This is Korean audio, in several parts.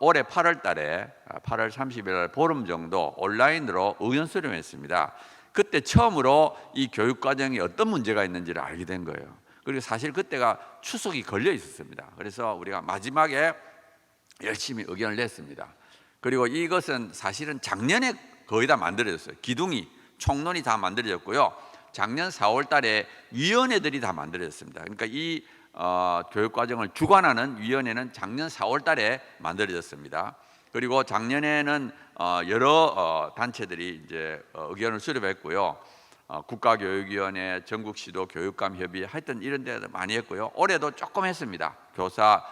올해 8월 달에 8월 30일 날 보름 정도 온라인으로 의견 수렴했습니다. 그때 처음으로 이 교육 과정에 어떤 문제가 있는지를 알게 된 거예요. 그리고 사실 그때가 추석이 걸려 있었습니다. 그래서 우리가 마지막에 열심히 의견을 냈습니다. 그리고 이것은 사실은 작년에 거의 다 만들어졌어요. 기둥이, 총론이 다 만들어졌고요. 작년 4월 달에 위원회들이 다 만들어졌습니다. 그러니까 이 교육 과정을 주관하는 위원회는 작년 4월 달에 만들어졌습니다. 그리고 작년에는 여러 단체들이 이제 의견을 수렴했고요. 국가교육위원회, 전국시도 교육감협의 하여튼 이런 데도 많이 했고요. 올해도 조금 했습니다. 교사,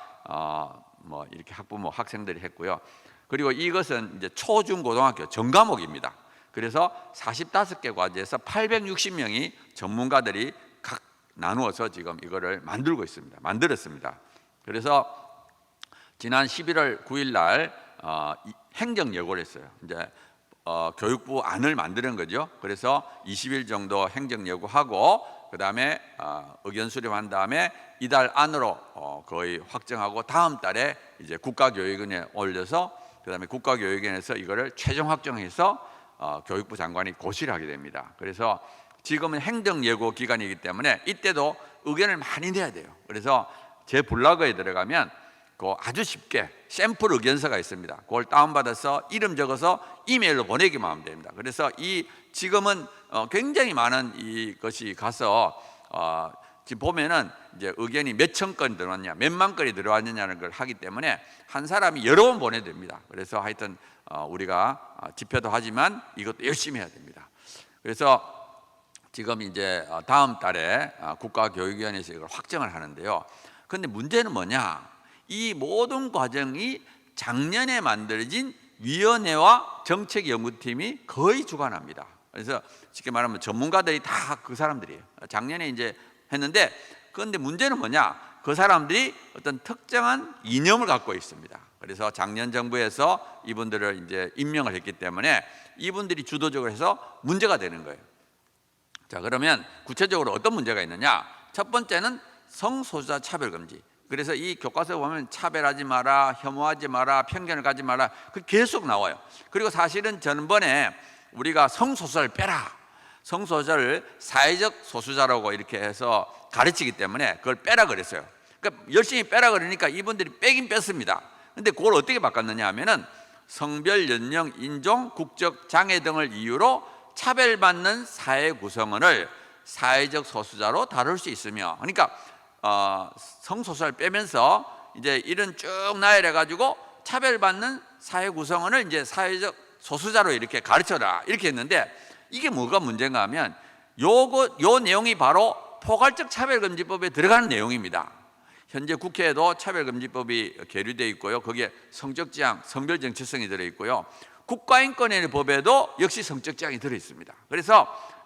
뭐 이렇게 학부모, 학생들이 했고요. 그리고 이것은 이제 초중고등학교 전과목입니다. 그래서 45개 과제에서 860명이 전문가들이 각 나누어서 지금 이거를 만들었습니다. 그래서 지난 11월 9일 날 행정 예고를 했어요. 이제 교육부 안을 만드는 거죠. 그래서 20일 정도 행정 예고하고 그다음에 의견 수렴한 다음에 이달 안으로 거의 확정하고 다음 달에 이제 국가교육원에 올려서 그다음에 국가교육원에서 이거를 최종 확정해서 교육부 장관이 고시를 하게 됩니다. 그래서 지금은 행정 예고 기간이기 때문에 이때도 의견을 많이 내야 돼요. 그래서 제 블로그에 들어가면 그 아주 쉽게 샘플 의견서가 있습니다. 그걸 다운받아서 이름 적어서 이메일로 보내기만 하면 됩니다. 그래서 지금은 굉장히 많은 이것이 가서 지금 보면은 이제 의견이 몇천 건 들어왔냐, 몇만 건이 들어왔느냐는 걸 하기 때문에 한 사람이 여러 번 보내야 됩니다. 그래서 하여튼 우리가 집회도 하지만 이것도 열심히 해야 됩니다. 그래서 지금 이제 다음 달에 국가교육위원회에서 이걸 확정을 하는데요. 그런데 문제는 뭐냐? 이 모든 과정이 작년에 만들어진 위원회와 정책연구팀이 거의 주관합니다. 그래서 쉽게 말하면 전문가들이 다 그 사람들이에요. 작년에 이제 했는데 그런데 문제는 뭐냐? 그 사람들이 어떤 특정한 이념을 갖고 있습니다. 그래서 작년 정부에서 이분들을 이제 임명을 했기 때문에 이분들이 주도적으로 해서 문제가 되는 거예요. 자, 그러면 구체적으로 어떤 문제가 있느냐? 첫 번째는 성소수자 차별금지. 그래서 이 교과서에 보면 차별하지 마라, 혐오하지 마라, 편견을 가지 마라, 그 계속 나와요. 그리고 사실은 전번에 우리가 성소수자를 빼라, 성소수자를 사회적 소수자라고 이렇게 해서 가르치기 때문에 그걸 빼라 그랬어요. 그러니까 열심히 빼라 그러니까 이분들이 빼긴 뺐습니다. 근데 그걸 어떻게 바꿨느냐 하면은 성별, 연령, 인종, 국적 장애 등을 이유로 차별받는 사회 구성원을 사회적 소수자로 다룰 수 있으며, 그러니까 성소수자를 빼면서 이제 이런 쭉 나열해 가지고 차별받는 사회 구성원을 이제 사회적 소수자로 이렇게 가르쳐라 이렇게 했는데, 이게 뭐가 문제인가 하면 요 내용이 바로 포괄적 차별금지법에 들어가는 내용입니다. 현재 국회에도 차별금지법이 계류되어 있고요. 거기에 성적지향, 성별정체성이 들어있고요. 국가인권법에도 역시 성적지향이 들어있습니다.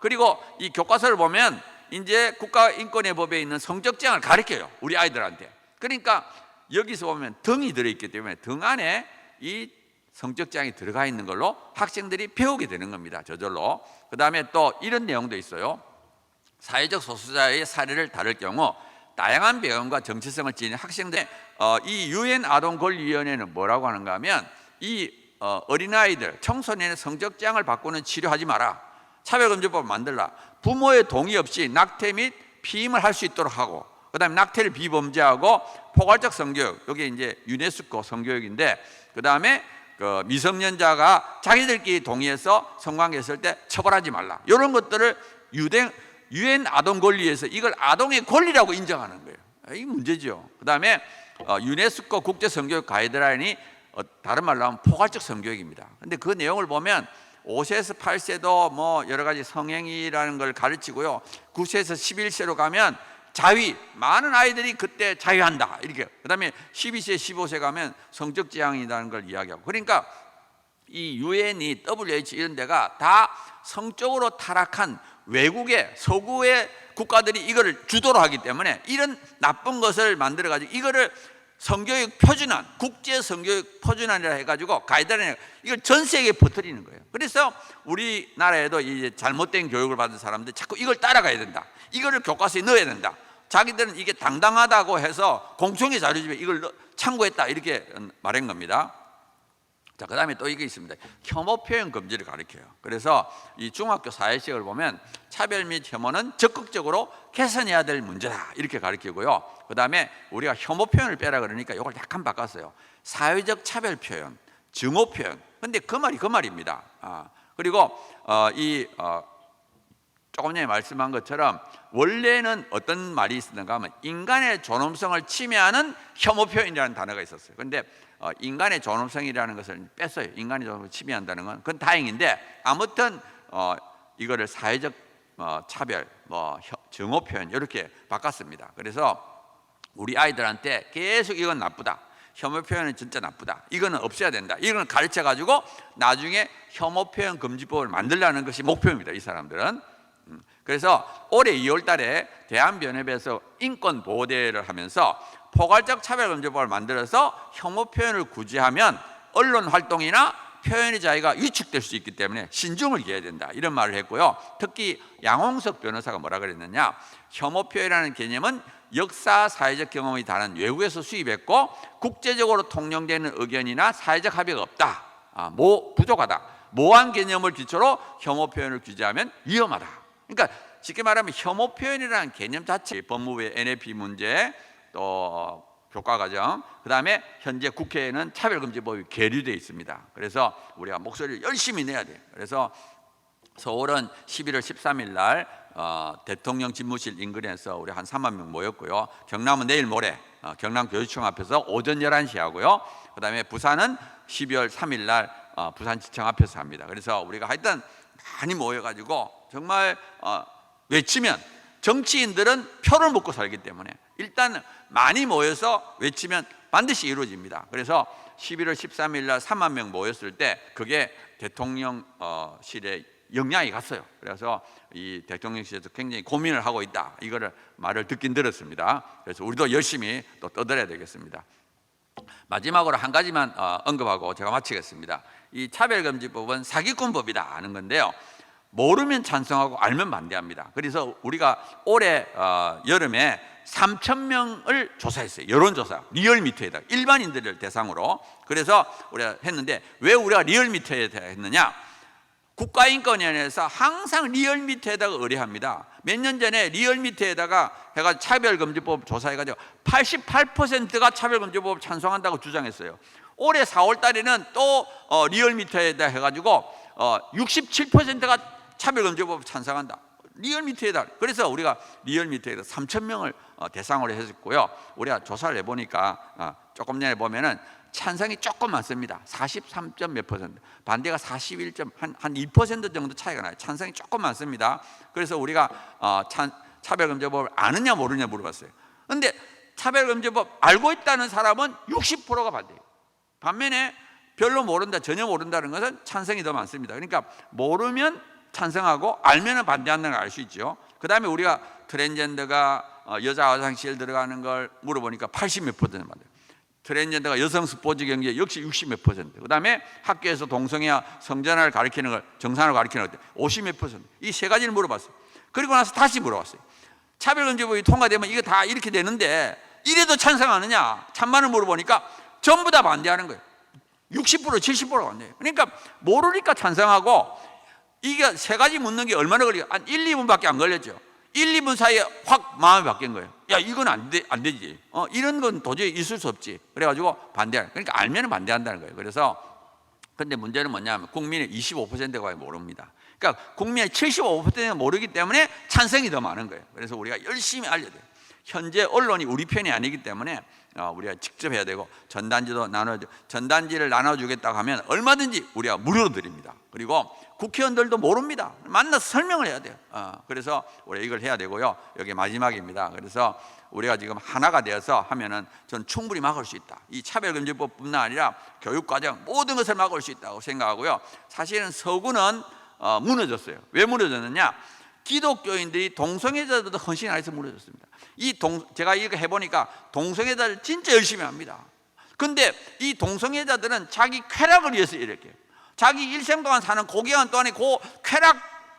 그리고 이 교과서를 보면 이제 국가인권법에 있는 성적지향을 가르쳐요, 우리 아이들한테. 그러니까 여기서 보면 등이 들어있기 때문에 등 안에 이 성적지향이 들어가 있는 걸로 학생들이 배우게 되는 겁니다, 저절로. 그 다음에 또 이런 내용도 있어요. 사회적 소수자의 사례를 다룰 경우 다양한 배경과 정체성을 지닌 학생들, 이 유엔 아동권리위원회는 뭐라고 하는가 하면 이 어린아이들, 청소년의 성적지향을 바꾸는 치료하지 마라, 차별금지법을 만들라, 부모의 동의 없이 낙태 및 피임을 할 수 있도록 하고, 그 다음에 낙태를 비범죄하고 포괄적 성교육, 여기 이제 유네스코 성교육인데, 그 다음에 그 미성년자가 자기들끼리 동의해서 성관계했을 때 처벌하지 말라, 이런 것들을 유엔 아동권리에서 이걸 아동의 권리라고 인정하는 거예요. 이게 문제죠. 그 다음에 유네스코 국제 성교육 가이드라인이 다른 말로 하면 포괄적 성교육입니다. 근데 그 내용을 보면 5세에서 8세도 뭐 여러 가지 성행위라는 걸 가르치고요. 9세에서 11세로 가면 자위, 많은 아이들이 그때 자위한다 이렇게. 그다음에 12세, 15세 가면 성적 지향이라는 걸 이야기하고. 그러니까 이 유엔이, WHO 이런 데가 다 성적으로 타락한 외국의 서구의 국가들이 이거를 주도로 하기 때문에 이런 나쁜 것을 만들어 가지고 이거를 성교육 표준안, 국제 성교육 표준안이라 해가지고 가이드라인, 이걸 전 세계에 퍼뜨리는 거예요. 그래서 우리나라에도 이제 잘못된 교육을 받은 사람들 자꾸 이걸 따라가야 된다, 이거를 교과서에 넣어야 된다. 자기들은 이게 당당하다고 해서 공청회 자료집에 이걸 참고했다 이렇게 말한 겁니다. 자, 그 다음에 또 이게 있습니다. 혐오 표현 금지를 가르쳐요. 그래서 이 중학교 사회식을 보면 차별 및 혐오는 적극적으로 개선해야 될 문제다 이렇게 가르치고요. 그 다음에 우리가 혐오 표현을 빼라 그러니까 이걸 약간 바꿨어요. 사회적 차별 표현, 증오 표현. 근데 그 말입니다. 그리고 조금 전에 말씀한 것처럼 원래는 어떤 말이 있었는가 하면 인간의 존엄성을 침해하는 혐오 표현이라는 단어가 있었어요. 그런데 인간의 존엄성이라는 것을 뺐어요. 인간의 존엄성을 침해한다는 건 그건 다행인데 아무튼 이거를 사회적 차별, 증오 표현 이렇게 바꿨습니다. 그래서 우리 아이들한테 계속 이건 나쁘다, 혐오 표현은 진짜 나쁘다, 이거는 없애야 된다, 이걸 가르쳐 가지고 나중에 혐오 표현 금지법을 만들라는 것이 목표입니다. 이 사람들은. 그래서 올해 2월 달에 대한변협에서 인권보호대회를 하면서 포괄적 차별금지법을 만들어서 혐오 표현을 구제하면 언론 활동이나 표현의 자유가 위축될 수 있기 때문에 신중을 기해야 된다 이런 말을 했고요. 특히 양홍석 변호사가 뭐라 그랬느냐, 혐오 표현이라는 개념은 역사 사회적 경험이 다른 외국에서 수입했고 국제적으로 통용되는 의견이나 사회적 합의가 없다, 부족하다, 모호한 개념을 기초로 혐오 표현을 규제하면 위험하다. 그러니까 쉽게 말하면 혐오 표현이라는 개념 자체, 법무부의 NAP 문제, 또 교과과정, 그 다음에 현재 국회에는 차별금지법이 계류되어 있습니다. 그래서 우리가 목소리를 열심히 내야 돼요. 그래서 서울은 11월 13일 날 대통령 집무실 인근에서 우리 한 3만 명 모였고요. 경남은 내일 모레 경남교육청 앞에서 오전 11시 하고요. 그 다음에 부산은 12월 3일 날 부산지청 앞에서 합니다. 그래서 우리가 하여튼 많이 모여가지고 정말 외치면, 정치인들은 표를 먹고 살기 때문에 일단 많이 모여서 외치면 반드시 이루어집니다. 그래서 11월 13일 날 3만 명 모였을 때 그게 대통령실에 영향이 갔어요. 그래서 이 대통령실에서 굉장히 고민을 하고 있다, 이거를 말을 듣긴 들었습니다. 그래서 우리도 열심히 또 떠들어야 되겠습니다. 마지막으로 한 가지만 언급하고 제가 마치겠습니다. 이 차별금지법은 사기꾼법이다 하는 건데요, 모르면 찬성하고 알면 반대합니다. 그래서 우리가 올해 여름에 3,000명을 조사했어요. 여론조사, 리얼미터에다 일반인들을 대상으로. 그래서 우리가 했는데 왜 우리가 리얼미터에다 했느냐, 국가인권위원회에서 항상 리얼미터에다가 의뢰합니다. 몇 년 전에 리얼미터에다가 해가 차별금지법 조사해가지고 88%가 차별금지법 찬성한다고 주장했어요. 올해 4월 달에는 또 리얼미터에다 해가지고 67%가 차별금지법 찬성한다. 리얼미터에다. 그래서 우리가 리얼미터에다 3,000명을 대상으로 했었고요. 우리가 조사를 해보니까 조금 전에 보면은 찬성이 조금 많습니다. 43점 몇 퍼센트, 반대가 41점, 한 2% 정도 차이가 나요. 찬성이 조금 많습니다. 그래서 우리가 차별금지법을 아느냐 모르냐 물어봤어요. 그런데 차별금지법 알고 있다는 사람은 60%가 반대해요. 반면에 별로 모른다, 전혀 모른다는 것은 찬성이 더 많습니다. 그러니까 모르면 찬성하고 알면 반대한다는 걸 알 수 있죠. 그 다음에 우리가 트랜스젠더가 여자 화장실 들어가는 걸 물어보니까 80몇 퍼센트 반대. 트랜스젠더가 여성 스포츠 경기에 역시 60몇 퍼센트. 그 다음에 학교에서 동성애와 성전환을 가르치는 걸, 정상을 가르치는 걸 50몇 퍼센트. 이 세 가지를 물어봤어요. 그리고 나서 다시 물어봤어요. 차별금지법이 통과되면 이거 다 이렇게 되는데 이래도 찬성하느냐? 찬반을 물어보니까 전부 다 반대하는 거예요. 60%, 70%가 반대해요. 그러니까 모르니까 찬성하고, 이게 세 가지 묻는 게 얼마나 걸리고, 한 1, 2분밖에 안 걸렸죠. 1, 2분 사이에 확 마음이 바뀐 거예요. 야, 이건 안 되지. 이런 건 도저히 있을 수 없지. 그래가지고 반대하는. 그러니까 알면 반대한다는 거예요. 그래서 근데 문제는 뭐냐면 국민의 25%가 모릅니다. 그러니까 국민의 75%가 모르기 때문에 찬성이 더 많은 거예요. 그래서 우리가 열심히 알려야 돼요. 현재 언론이 우리 편이 아니기 때문에 우리가 직접 해야 되고, 전단지도 전단지를 나눠주겠다고 하면 얼마든지 우리가 무료로 드립니다. 그리고 국회의원들도 모릅니다. 만나서 설명을 해야 돼요. 그래서 우리가 이걸 해야 되고요. 여기 마지막입니다. 그래서 우리가 지금 하나가 되어서 하면은 저는 충분히 막을 수 있다. 이 차별금지법뿐만 아니라 교육과정 모든 것을 막을 수 있다고 생각하고요. 사실은 서구는 무너졌어요. 왜 무너졌느냐? 기독교인들이 동성애자들도 헌신 안 해서 무너졌습니다. 제가 이거 해보니까 동성애자들 진짜 열심히 합니다. 근데 이 동성애자들은 자기 쾌락을 위해서 이렇게 해요. 자기 일생 동안 사는 고귀한 동안에 그 쾌락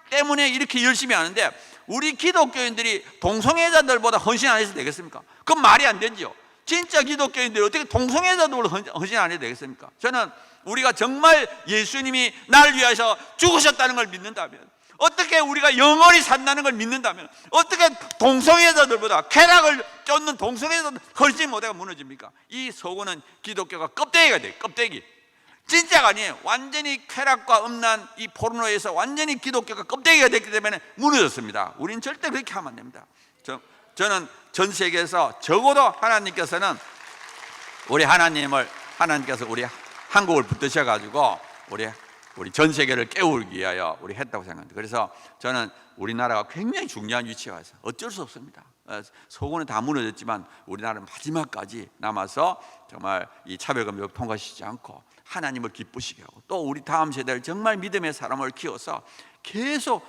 때문에 이렇게 열심히 하는데, 우리 기독교인들이 동성애자들보다 헌신 안 해서 되겠습니까? 그건 말이 안 되죠. 진짜 기독교인들이 어떻게 동성애자들로 헌신 안 해도 되겠습니까? 저는 우리가 정말 예수님이 날 위해서 죽으셨다는 걸 믿는다면, 어떻게 우리가 영원히 산다는 걸 믿는다면, 어떻게 동성애자들보다 쾌락을 쫓는 동성애자들 헌신 못해가 무너집니까? 이 속어는 기독교가 껍데기가 돼요. 껍데기. 진짜가 아니에요. 완전히 쾌락과 음란, 이 포르노에서 완전히 기독교가 껍데기가 됐기 때문에 무너졌습니다. 우리는 절대 그렇게 하면 안 됩니다. 저는 전 세계에서 적어도 하나님께서는 하나님께서 우리 한국을 붙드셔가지고 우리 전 세계를 깨우기 위하여 우리 했다고 생각합니다. 그래서 저는 우리나라가 굉장히 중요한 위치에 와서 어쩔 수 없습니다. 속어는 다 무너졌지만 우리나라는 마지막까지 남아서 정말 이 차별과 미혹 통과시키지 않고 하나님을 기쁘시게 하고, 또 우리 다음 세대를 정말 믿음의 사람을 키워서 계속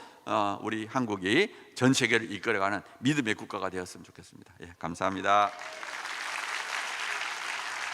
우리 한국이 전 세계를 이끌어가는 믿음의 국가가 되었으면 좋겠습니다. 예, 감사합니다.